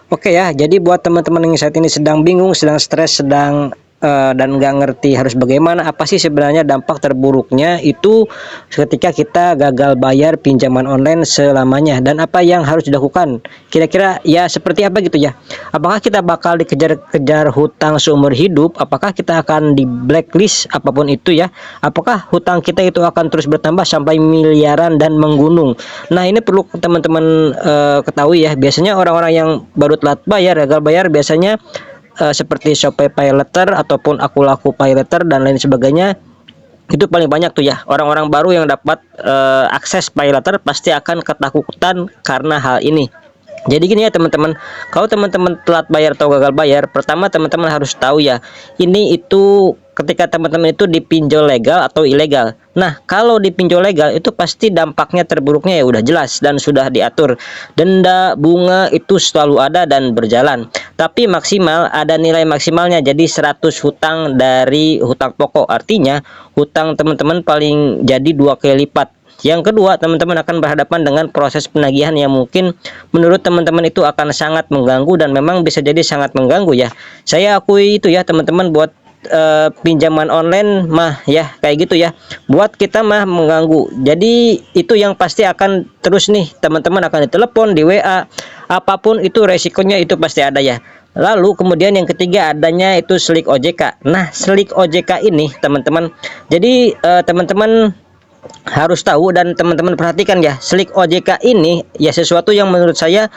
Oke ya, jadi buat teman-teman yang saat ini sedang bingung, sedang stres, dan nggak ngerti harus bagaimana, apa sih sebenarnya dampak terburuknya itu ketika kita gagal bayar pinjaman online selamanya, dan apa yang harus dilakukan. Kira-kira ya seperti apa gitu ya. Apakah kita bakal dikejar-kejar hutang seumur hidup? Apakah kita akan di blacklist apapun itu ya? Apakah hutang kita itu akan terus bertambah sampai miliaran dan menggunung? Nah, ini perlu teman-teman ketahui ya. Biasanya orang-orang yang baru telat bayar, gagal bayar biasanya seperti Shopee Pay Later ataupun Aku Laku Pay Later dan lain sebagainya, itu paling banyak tuh ya. Orang-orang baru yang dapat akses Pay Later pasti akan ketakutan karena hal ini. Jadi gini ya teman-teman, kalau teman-teman telat bayar atau gagal bayar, pertama teman-teman harus tahu ya, ini itu ketika teman-teman itu dipinjol legal atau ilegal. Nah, kalau dipinjol legal itu pasti dampaknya terburuknya ya udah jelas dan sudah diatur. Denda, bunga itu selalu ada dan berjalan. Tapi maksimal ada nilai maksimalnya, jadi 100 hutang dari hutang pokok. Artinya hutang teman-teman paling jadi 2 kali lipat. Yang kedua, teman-teman akan berhadapan dengan proses penagihan yang mungkin menurut teman-teman itu akan sangat mengganggu dan memang bisa jadi sangat mengganggu ya. Saya akui itu ya teman-teman, buat pinjaman online mah ya kayak gitu ya. Buat kita mah mengganggu. Jadi itu yang pasti akan terus nih, teman-teman akan ditelepon, di WA, apapun itu resikonya itu pasti ada ya. Lalu kemudian yang ketiga adanya itu slik OJK. Nah, slik OJK ini teman-teman, jadi teman-teman harus tahu dan teman-teman perhatikan ya, slik OJK ini ya sesuatu yang menurut saya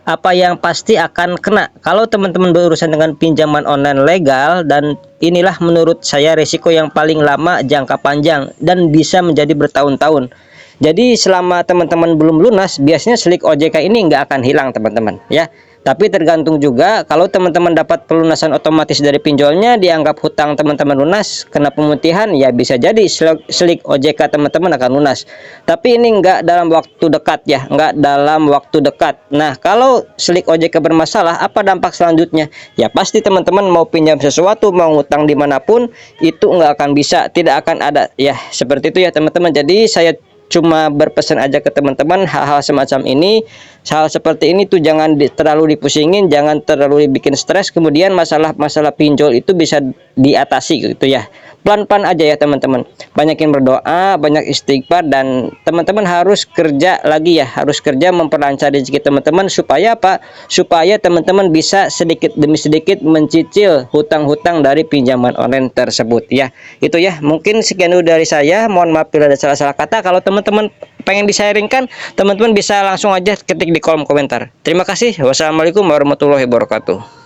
apa yang pasti akan kena kalau teman-teman berurusan dengan pinjaman online legal, dan inilah menurut saya risiko yang paling lama, jangka panjang dan bisa menjadi bertahun-tahun. Jadi selama teman-teman belum lunas, biasanya slik OJK ini nggak akan hilang teman-teman ya. Tapi tergantung juga, kalau teman-teman dapat pelunasan otomatis dari pinjolnya, dianggap hutang teman-teman lunas, kena pemutihan, ya bisa jadi slik OJK teman-teman akan lunas. Tapi ini nggak dalam waktu dekat ya, nggak dalam waktu dekat. Nah, kalau slik OJK bermasalah, apa dampak selanjutnya? Ya pasti teman-teman mau pinjam sesuatu, mau hutang dimanapun, itu nggak akan bisa, tidak akan ada. Ya seperti itu ya teman-teman. Jadi saya cuma berpesan aja ke teman-teman, hal-hal semacam ini, hal seperti ini tuh jangan terlalu dipusingin, jangan terlalu dibikin stres, kemudian masalah-masalah pinjol itu bisa diatasi gitu ya. Pelan-pelan aja ya teman-teman, banyakin berdoa, banyak istighfar, dan teman-teman harus kerja lagi ya, harus kerja memperlancar rezeki teman-teman, supaya apa? Supaya teman-teman bisa sedikit demi sedikit mencicil hutang-hutang dari pinjaman online tersebut ya. Itu ya, mungkin sekian dulu dari saya, mohon maaf bila ada salah-salah kata. Kalau teman-teman pengen di-sharingkan, teman-teman bisa langsung aja ketik di kolom komentar. Terima kasih. Wassalamualaikum warahmatullahi wabarakatuh.